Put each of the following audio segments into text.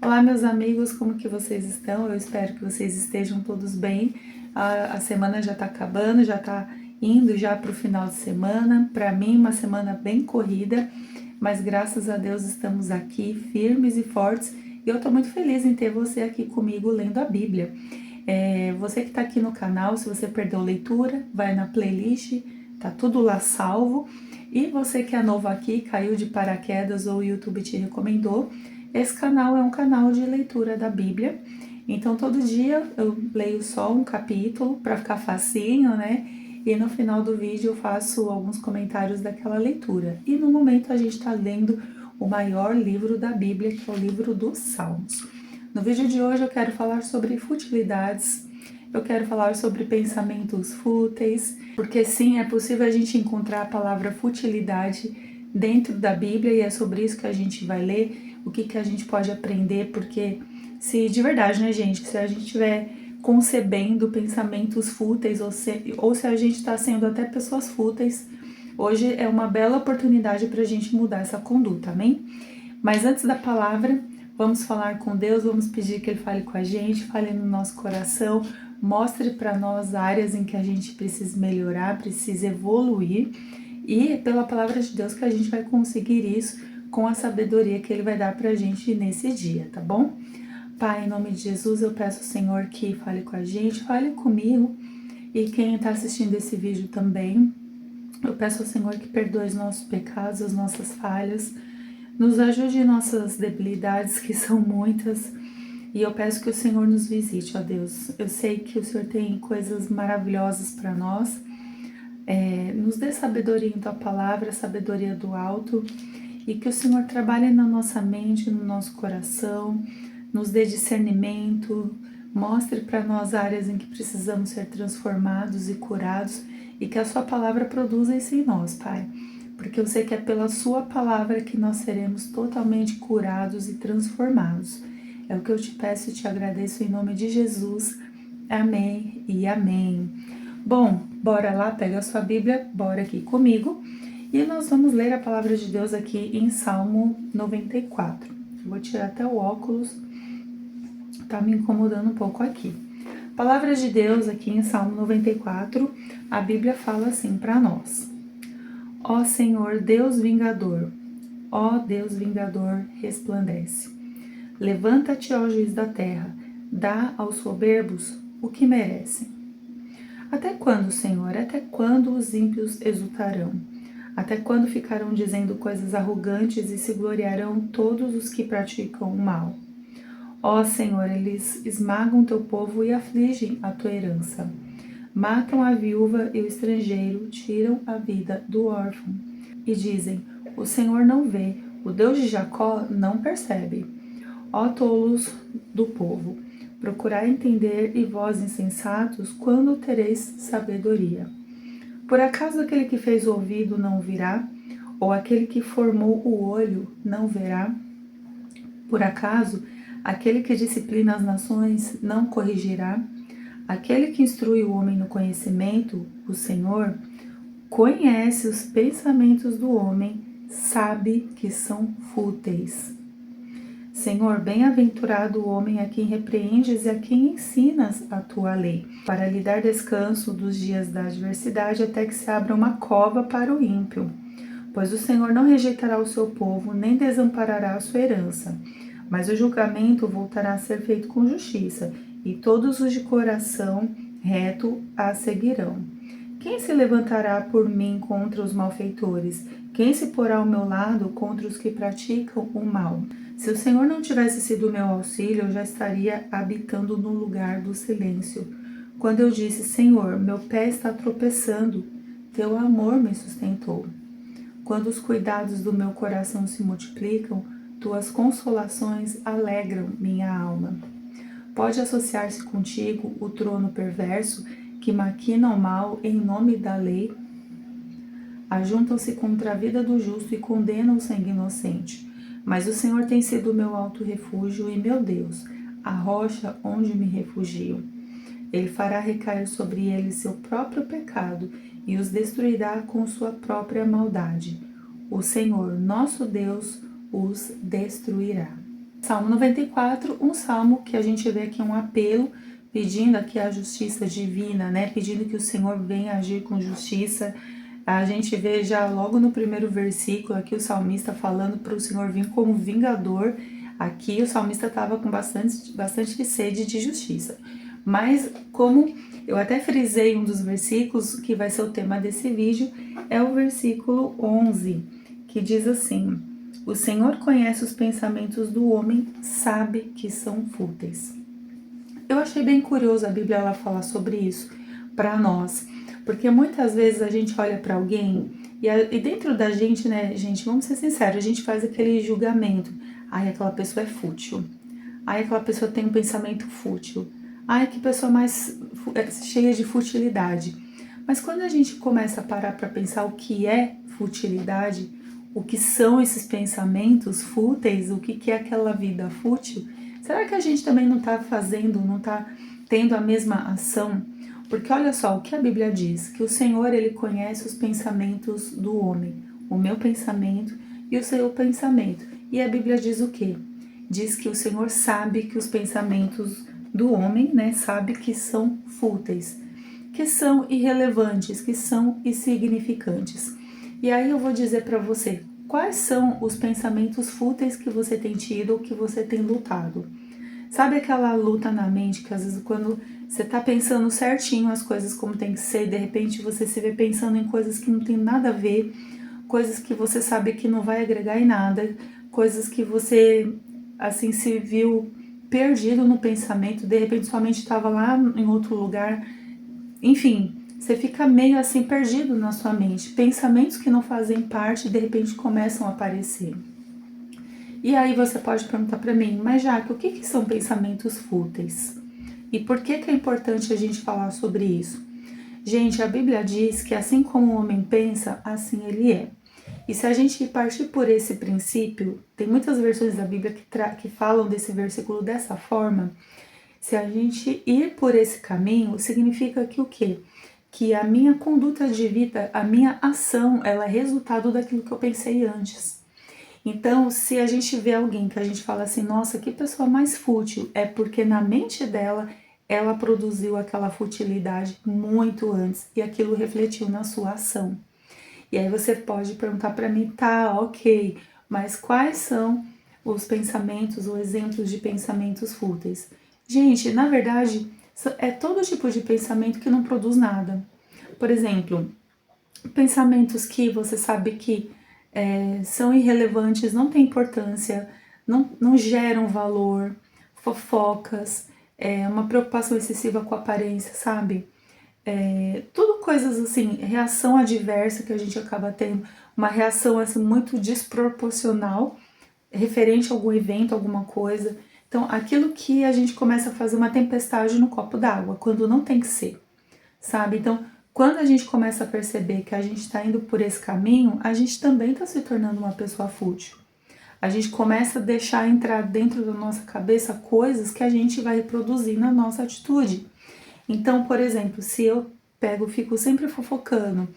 Olá, meus amigos, como que vocês estão? Eu espero que vocês estejam todos bem. A semana já tá acabando, já tá indo já para o final de semana. Para mim, uma semana bem corrida, mas graças a Deus estamos aqui firmes e fortes. E eu tô muito feliz em ter você aqui comigo lendo a Bíblia. Você que tá aqui no canal, se você perdeu leitura, vai na playlist, tá tudo lá salvo. E você que é novo aqui, caiu de paraquedas ou o YouTube te recomendou, esse canal é um canal de leitura da Bíblia. Então todo dia eu leio só um capítulo para ficar facinho, né? E no final do vídeo eu faço alguns comentários daquela leitura. E no momento a gente está lendo o maior livro da Bíblia, que é o livro dos Salmos. No vídeo de hoje eu quero falar sobre futilidades, eu quero falar sobre pensamentos fúteis, porque sim, é possível a gente encontrar a palavra futilidade dentro da Bíblia e é sobre isso que a gente vai ler, o que a gente pode aprender, porque se de verdade, né, gente, se a gente estiver concebendo pensamentos fúteis ou se a gente está sendo até pessoas fúteis, hoje é uma bela oportunidade para a gente mudar essa conduta, amém? Mas antes da palavra, vamos falar com Deus, vamos pedir que Ele fale com a gente, fale no nosso coração, mostre para nós áreas em que a gente precisa melhorar, precisa evoluir, e é pela palavra de Deus que a gente vai conseguir isso com a sabedoria que Ele vai dar para a gente nesse dia, tá bom? Pai, em nome de Jesus, eu peço ao Senhor que fale com a gente, fale comigo, e quem está assistindo esse vídeo também, eu peço ao Senhor que perdoe os nossos pecados, as nossas falhas, nos ajude em nossas debilidades, que são muitas, e eu peço que o Senhor nos visite, ó Deus. Eu sei que o Senhor tem coisas maravilhosas para nós. Nos dê sabedoria em Tua palavra, sabedoria do alto, e que o Senhor trabalhe na nossa mente, no nosso coração, nos dê discernimento, mostre para nós áreas em que precisamos ser transformados e curados, e que a Sua palavra produza isso em nós, Pai. Porque eu sei que é pela Sua palavra que nós seremos totalmente curados e transformados. É o que eu te peço e te agradeço em nome de Jesus. Amém e amém. Bom, bora lá, pega a sua Bíblia, bora aqui comigo. E nós vamos ler a palavra de Deus aqui em Salmo 94. Eu vou tirar até o óculos, tá me incomodando um pouco aqui. Palavra de Deus aqui em Salmo 94, a Bíblia fala assim para nós. Ó Senhor, Deus vingador, ó Deus vingador, resplandece. Levanta-te, ó juiz da terra, dá aos soberbos o que merecem. Até quando, Senhor, até quando os ímpios exultarão? Até quando ficarão dizendo coisas arrogantes e se gloriarão todos os que praticam o mal? Ó Senhor, eles esmagam teu povo e afligem a tua herança. Matam a viúva e o estrangeiro, tiram a vida do órfão. E dizem, o Senhor não vê, o Deus de Jacó não percebe. Ó tolos do povo, procurai entender, e vós insensatos, quando tereis sabedoria? Por acaso aquele que fez o ouvido não ouvirá? Ou aquele que formou o olho não verá? Por acaso aquele que disciplina as nações não corrigirá? Aquele que instrui o homem no conhecimento, o Senhor, conhece os pensamentos do homem, sabe que são fúteis. Senhor, bem-aventurado o homem a quem repreendes e a quem ensinas a tua lei, para lhe dar descanso dos dias da adversidade, até que se abra uma cova para o ímpio. Pois o Senhor não rejeitará o seu povo, nem desamparará a sua herança. Mas o julgamento voltará a ser feito com justiça, e todos os de coração reto a seguirão. Quem se levantará por mim contra os malfeitores? Quem se porá ao meu lado contra os que praticam o mal? Se o Senhor não tivesse sido meu auxílio, eu já estaria habitando no lugar do silêncio. Quando eu disse, Senhor, meu pé está tropeçando, teu amor me sustentou. Quando os cuidados do meu coração se multiplicam, tuas consolações alegram minha alma. Pode associar-se contigo o trono perverso, que maquina o mal em nome da lei? Ajuntam-se contra a vida do justo e condenam o sangue inocente. Mas o Senhor tem sido o meu alto refúgio e meu Deus, a rocha onde me refugio. Ele fará recair sobre eles seu próprio pecado e os destruirá com sua própria maldade. O Senhor, nosso Deus, os destruirá. Salmo 94, um salmo que a gente vê aqui um apelo, pedindo aqui a justiça divina, né? Pedindo que o Senhor venha agir com justiça. A gente vê já logo no primeiro versículo aqui o salmista falando para o Senhor vir como vingador. Aqui o salmista estava com bastante sede de justiça. Mas como eu até frisei um dos versículos que vai ser o tema desse vídeo, é o versículo 11, que diz assim: o Senhor conhece os pensamentos do homem, sabe que são fúteis. Eu achei bem curioso a Bíblia ela falar sobre isso para nós, porque muitas vezes a gente olha para alguém e dentro da gente, né, gente, vamos ser sinceros, a gente faz aquele julgamento. Ai, aquela pessoa é fútil. Ai, aquela pessoa tem um pensamento fútil. Ai, que pessoa mais cheia de futilidade. Mas quando a gente começa a parar para pensar o que é futilidade, o que são esses pensamentos fúteis, o que é aquela vida fútil, será que a gente também não está fazendo, não está tendo a mesma ação? Porque olha só, o que a Bíblia diz, que o Senhor, Ele conhece os pensamentos do homem, o meu pensamento e o seu pensamento. E a Bíblia diz o quê? Diz que o Senhor sabe que os pensamentos do homem, né, sabe que são fúteis, que são irrelevantes, que são insignificantes. E aí eu vou dizer para você, quais são os pensamentos fúteis que você tem tido ou que você tem lutado? Sabe aquela luta na mente que às vezes quando você tá pensando certinho as coisas como tem que ser, de repente você se vê pensando em coisas que não tem nada a ver, coisas que você sabe que não vai agregar em nada, coisas que você assim se viu perdido no pensamento, de repente sua mente estava lá em outro lugar, enfim, você fica meio assim perdido na sua mente. Pensamentos que não fazem parte de repente começam a aparecer. E aí você pode perguntar para mim, mas Jaque, o que são pensamentos fúteis? E por que é importante a gente falar sobre isso? Gente, a Bíblia diz que assim como o homem pensa, assim ele é. E se a gente partir por esse princípio, tem muitas versões da Bíblia que falam desse versículo dessa forma. Se a gente ir por esse caminho, significa que o quê? Que a minha conduta de vida, a minha ação, ela é resultado daquilo que eu pensei antes. Então, se a gente vê alguém que a gente fala assim, nossa, que pessoa mais fútil, é porque na mente dela, ela produziu aquela futilidade muito antes e aquilo refletiu na sua ação. E aí você pode perguntar para mim, tá, ok, mas quais são os pensamentos ou exemplos de pensamentos fúteis? Gente, na verdade, é todo tipo de pensamento que não produz nada. Por exemplo, pensamentos que você sabe que são irrelevantes, não têm importância, não geram valor, fofocas, uma preocupação excessiva com a aparência, sabe? Tudo coisas assim, reação adversa que a gente acaba tendo, uma reação assim, muito desproporcional referente a algum evento, alguma coisa. Então, aquilo que a gente começa a fazer uma tempestade no copo d'água, quando não tem que ser, sabe? Então, quando a gente começa a perceber que a gente está indo por esse caminho, a gente também está se tornando uma pessoa fútil. A gente começa a deixar entrar dentro da nossa cabeça coisas que a gente vai reproduzir na nossa atitude. Então, por exemplo, se eu fico sempre fofocando,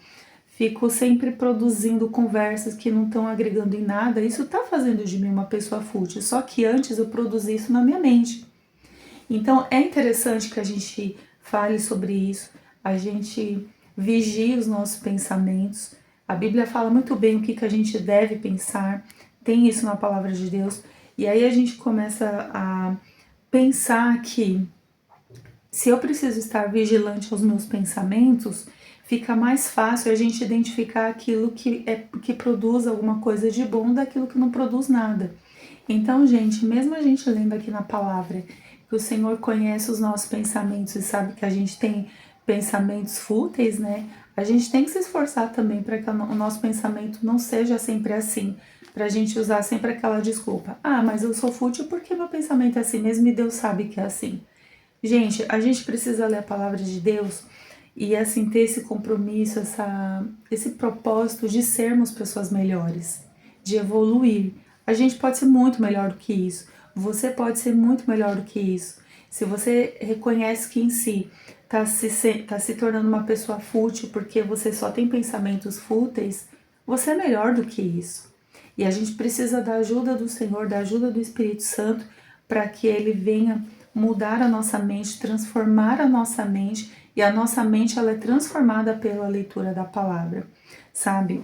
fico sempre produzindo conversas que não estão agregando em nada, isso está fazendo de mim uma pessoa fútil. Só que antes eu produzi isso na minha mente. Então, é interessante que a gente fale sobre isso, a gente vigie os nossos pensamentos. A Bíblia fala muito bem o que a gente deve pensar, tem isso na palavra de Deus. E aí a gente começa a pensar que se eu preciso estar vigilante aos meus pensamentos, fica mais fácil a gente identificar aquilo que produz alguma coisa de bom daquilo que não produz nada. Então, gente, mesmo a gente lendo aqui na palavra que o Senhor conhece os nossos pensamentos e sabe que a gente tem pensamentos fúteis, né? A gente tem que se esforçar também para que o nosso pensamento não seja sempre assim, para a gente usar sempre aquela desculpa. Ah, mas eu sou fútil porque meu pensamento é assim mesmo e Deus sabe que é assim. Gente, a gente precisa ler a palavra de Deus e assim ter esse compromisso, esse propósito de sermos pessoas melhores, de evoluir. A gente pode ser muito melhor do que isso. Você pode ser muito melhor do que isso. Se você reconhece que em si tá se tornando uma pessoa fútil porque você só tem pensamentos fúteis, você é melhor do que isso. E a gente precisa da ajuda do Senhor, da ajuda do Espírito Santo, para que Ele venha mudar a nossa mente, transformar a nossa mente, e a nossa mente ela é transformada pela leitura da palavra, sabe?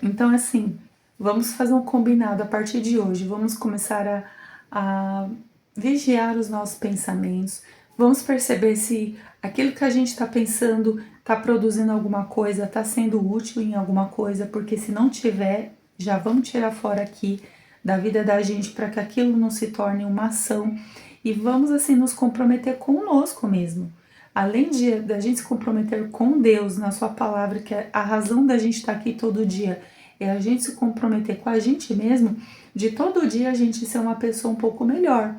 Então, assim, vamos fazer um combinado a partir de hoje, vamos começar a vigiar os nossos pensamentos, vamos perceber se aquilo que a gente está pensando está produzindo alguma coisa, está sendo útil em alguma coisa, porque se não tiver, já vamos tirar fora aqui da vida da gente para que aquilo não se torne uma ação e vamos assim nos comprometer conosco mesmo. Além de da gente se comprometer com Deus na sua palavra, que é a razão da gente estar aqui todo dia, é a gente se comprometer com a gente mesmo, de todo dia a gente ser uma pessoa um pouco melhor,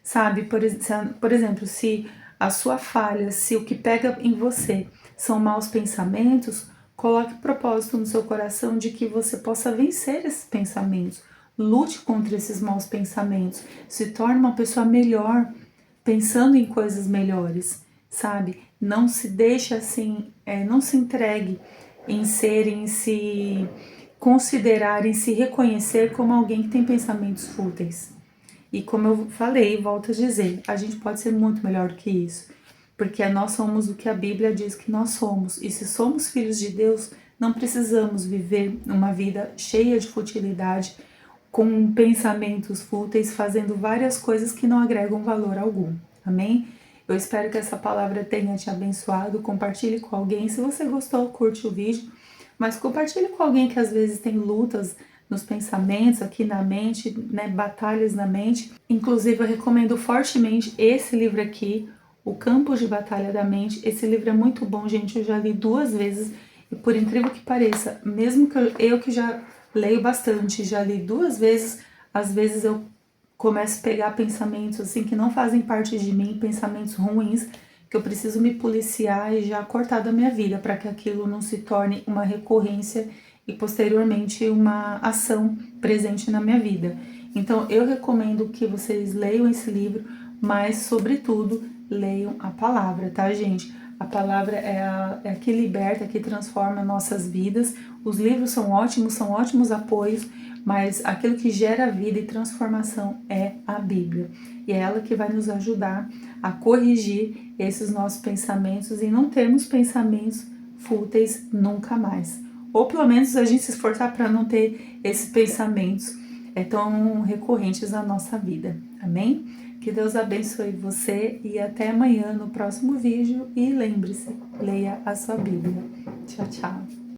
sabe? Por exemplo, se a sua falha, se o que pega em você são maus pensamentos, coloque propósito no seu coração de que você possa vencer esses pensamentos. Lute contra esses maus pensamentos. Se torne uma pessoa melhor, pensando em coisas melhores, sabe? Não se deixe assim, não se entregue em se considerar, em se reconhecer como alguém que tem pensamentos fúteis. E como eu falei, volto a dizer, a gente pode ser muito melhor do que isso, porque nós somos o que a Bíblia diz que nós somos. E se somos filhos de Deus, não precisamos viver uma vida cheia de futilidade, com pensamentos fúteis, fazendo várias coisas que não agregam valor algum. Amém? Eu espero que essa palavra tenha te abençoado. Compartilhe com alguém. Se você gostou, curte o vídeo, mas compartilhe com alguém que às vezes tem lutas nos pensamentos, aqui na mente, né, batalhas na mente. Inclusive, eu recomendo fortemente esse livro aqui, O Campo de Batalha da Mente. Esse livro é muito bom, gente. Eu já li 2 vezes e, por incrível que pareça, mesmo que eu que já leio bastante, já li 2 vezes, às vezes eu começo a pegar pensamentos assim que não fazem parte de mim, pensamentos ruins, que eu preciso me policiar e já cortar da minha vida para que aquilo não se torne uma recorrência e posteriormente uma ação presente na minha vida. Então eu recomendo que vocês leiam esse livro, mas sobretudo leiam a palavra, tá, gente? A palavra é a que liberta, é a que transforma nossas vidas. Os livros são ótimos apoios, mas aquilo que gera vida e transformação é a Bíblia. E é ela que vai nos ajudar a corrigir esses nossos pensamentos e não termos pensamentos fúteis nunca mais. Ou pelo menos a gente se esforçar para não ter esses pensamentos tão recorrentes na nossa vida. Amém? Que Deus abençoe você e até amanhã no próximo vídeo. E lembre-se, leia a sua Bíblia. Tchau, tchau.